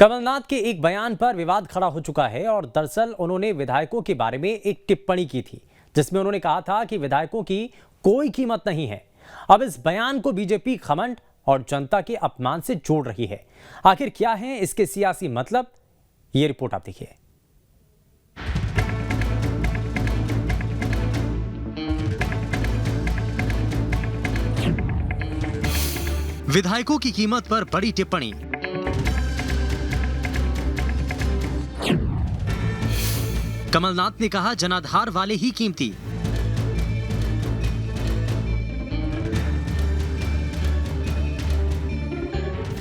कमलनाथ के एक बयान पर विवाद खड़ा हो चुका है और दरअसल उन्होंने विधायकों के बारे में एक टिप्पणी की थी जिसमें उन्होंने कहा था कि विधायकों की कोई कीमत नहीं है। अब इस बयान को बीजेपी घमंड और जनता के अपमान से जोड़ रही है। आखिर क्या है इसके सियासी मतलब, ये रिपोर्ट आप देखिए। विधायकों की कीमत पर बड़ी टिप्पणी। कमलनाथ ने कहा जनाधार वाले ही कीमती।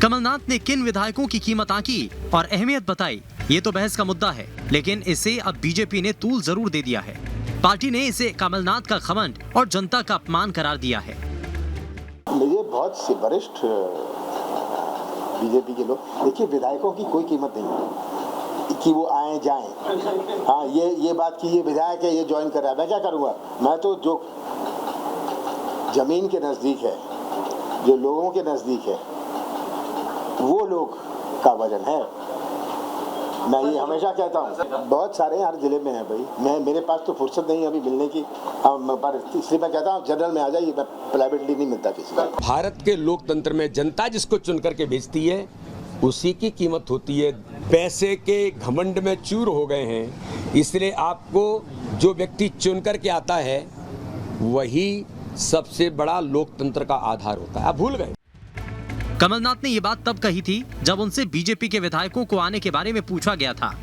कमलनाथ ने किन विधायकों की कीमत आंकी और अहमियत बताई, ये तो बहस का मुद्दा है, लेकिन इसे अब बीजेपी ने तूल जरूर दे दिया है। पार्टी ने इसे कमलनाथ का घमंड और जनता का अपमान करार दिया है। ये बहुत से वरिष्ठ बीजेपी के लोग, देखिए विधायकों की कोई कीमत नहीं है कि वो आए जाएं। हाँ, ये बात कि ये विधायक है, ये ज्वाइन कर रहा है, मैं क्या करूँगा? मैं तो जो जमीन के नज़दीक है, जो लोगों के नज़दीक है, वो लोग का वजन है। मैं ये हमेशा कहता हूँ, बहुत सारे हर जिले में हैं भाई। मेरे पास तो फुर्सत नहीं है अभी मिलने की, पर इसलिए मैं कहता हूँ जनरल में आ जाइए, प्राइवेटली नहीं मिलता किसी को। भारत के लोकतंत्र में जनता जिसको चुन करके भेजती है उसी की कीमत होती है। पैसे के घमंड में चूर हो गए हैं, इसलिए आपको जो व्यक्ति चुन करके आता है वही सबसे बड़ा लोकतंत्र का आधार होता है। आप भूल गए। कमलनाथ ने ये बात तब कही थी जब उनसे बीजेपी के विधायकों को आने के बारे में पूछा गया था।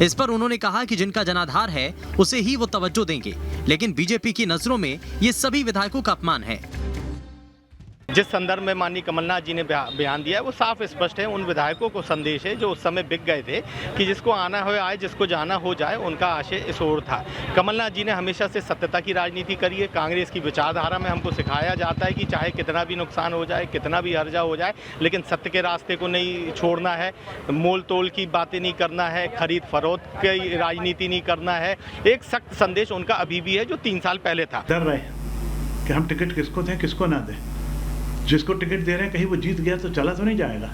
इस पर उन्होंने कहा कि जिनका जनाधार है उसे ही वो तवज्जो देंगे, लेकिन बीजेपी की नजरों में ये सभी विधायकों का अपमान है। जिस संदर्भ में माननीय कमलनाथ जी ने बयान दिया है वो साफ स्पष्ट है। उन विधायकों को संदेश है जो उस समय बिक गए थे कि जिसको आना हो आए, जिसको जाना हो जाए, उनका आशय इस ओर था। कमलनाथ जी ने हमेशा से सत्यता की राजनीति करी है। कांग्रेस की विचारधारा में हमको सिखाया जाता है कि चाहे कितना भी नुकसान हो जाए, कितना भी हर्जा हो जाए, लेकिन सत्य के रास्ते को नहीं छोड़ना है, मोल तोल की बातें नहीं करना है, खरीद फरोख्त की राजनीति नहीं करना है। एक सख्त संदेश उनका अभी भी है जो 3 साल पहले था। डर रहे कि हम टिकट किसको दें किसको ना दें। जिसको टिकट दे रहे हैं कहीं वो जीत गया तो चला तो नहीं जाएगा।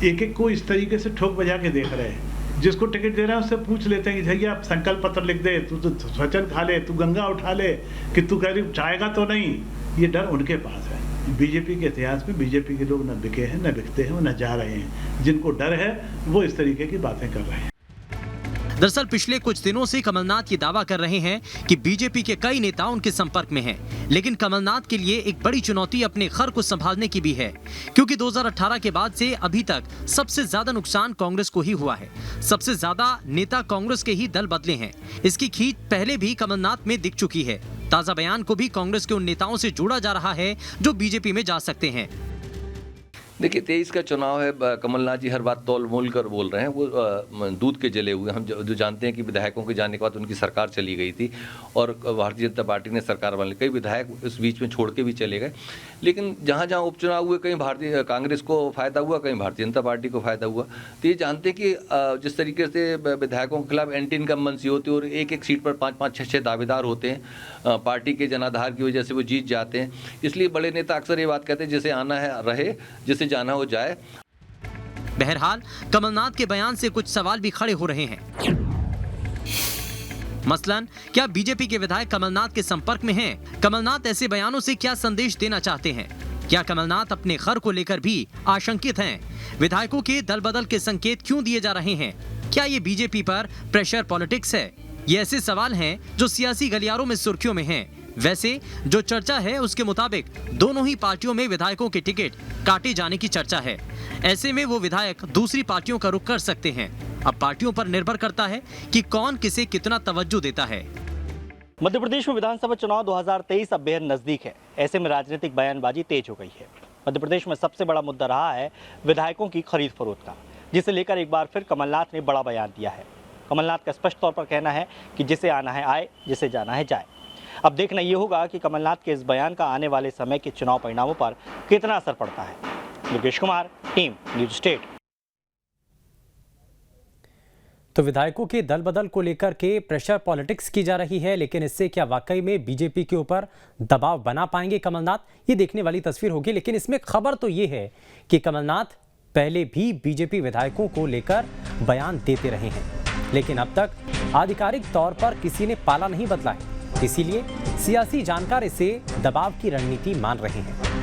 एक एक को इस तरीके से ठोक बजा के देख रहे हैं। जिसको टिकट दे रहे हैं उससे पूछ लेते हैं कि भैया आप संकल्प पत्र लिख दे, तू तो वचन खा ले, तू गंगा उठा ले, कि तू कह रही चाहेगा तो नहीं। ये डर उनके पास है। बीजेपी के इतिहास में बीजेपी के लोग न बिके हैं, न बिकते हैं, न जा रहे हैं। जिनको डर है वो इस तरीके की बातें कर रहे हैं। दरअसल पिछले कुछ दिनों से कमलनाथ ये दावा कर रहे हैं कि बीजेपी के कई नेता उनके संपर्क में हैं, लेकिन कमलनाथ के लिए एक बड़ी चुनौती अपने घर को संभालने की भी है, क्योंकि 2018 के बाद से अभी तक सबसे ज्यादा नुकसान कांग्रेस को ही हुआ है। सबसे ज्यादा नेता कांग्रेस के ही दल बदले हैं। इसकी खींच पहले भी कमलनाथ में दिख चुकी है। ताजा बयान को भी कांग्रेस के उन नेताओं से जोड़ा जा रहा है जो बीजेपी में जा सकते हैं। देखिए 23 का चुनाव है। कमलनाथ जी हर बात तौल मोल कर बोल रहे हैं। वो दूध के जले हुए। हम जो जानते हैं कि विधायकों के जाने के बाद उनकी सरकार चली गई थी और भारतीय जनता पार्टी ने सरकार वाले कई विधायक इस बीच में छोड़ के भी चले गए। लेकिन जहाँ जहाँ उपचुनाव हुए कहीं भारतीय कांग्रेस को फ़ायदा हुआ, कहीं भारतीय जनता पार्टी को फ़ायदा हुआ। तो ये जानते हैं कि जिस तरीके से विधायकों के खिलाफ एंटी इनकम्बेंसी होती है और एक एक सीट पर 5-5, 6-6 दावेदार होते हैं, पार्टी के जनाधार की वजह से वो जीत जाते हैं। इसलिए बड़े नेता अक्सर ये बात कहते हैं जिसे आना है रहे, जिसे जाना हो जाए। बहरहाल कमलनाथ के बयान से कुछ सवाल भी खड़े हो रहे हैं। मसलन क्या बीजेपी के विधायक कमलनाथ के संपर्क में हैं? कमलनाथ ऐसे बयानों से क्या संदेश देना चाहते हैं? क्या कमलनाथ अपने घर को लेकर भी आशंकित हैं? विधायकों के दल बदल के संकेत क्यों दिए जा रहे हैं? क्या ये बीजेपी पर प्रेशर पॉलिटिक्स है? ये ऐसे सवाल हैं जो सियासी गलियारों में सुर्खियों में हैं। वैसे जो चर्चा है उसके मुताबिक दोनों ही पार्टियों में विधायकों के टिकट काटे जाने की चर्चा है। ऐसे में वो विधायक दूसरी पार्टियों का रुख कर सकते हैं। अब पार्टियों पर निर्भर करता है कि कौन किसे कितना तवज्जो देता है। मध्य प्रदेश में विधानसभा चुनाव 2023 अब बेहद नजदीक है। ऐसे में राजनीतिक बयानबाजी तेज हो गई है। मध्य प्रदेश में सबसे बड़ा मुद्दा रहा है विधायकों की खरीद फरोख्त का, जिसे लेकर एक बार फिर कमलनाथ ने बड़ा बयान दिया है। कमलनाथ का स्पष्ट तौर पर कहना है कि जिसे आना है आए, जिसे जाना है जाए। अब देखना ये होगा कि कमलनाथ के इस बयान का आने वाले समय के चुनाव परिणामों पर कितना असर पड़ता है। Yogesh Kumar, team news state. तो विधायकों के दल बदल को लेकर के प्रेशर पॉलिटिक्स की जा रही है, लेकिन इससे क्या वाकई में बीजेपी के ऊपर दबाव बना पाएंगे कमलनाथ, ये देखने वाली तस्वीर होगी। लेकिन इसमें खबर तो ये है कि कमलनाथ पहले भी बीजेपी विधायकों को लेकर बयान देते रहे हैं, लेकिन अब तक आधिकारिक तौर पर किसी ने पाला नहीं बदला है। इसीलिए सियासी जानकार इसे दबाव की रणनीति मान रहे हैं।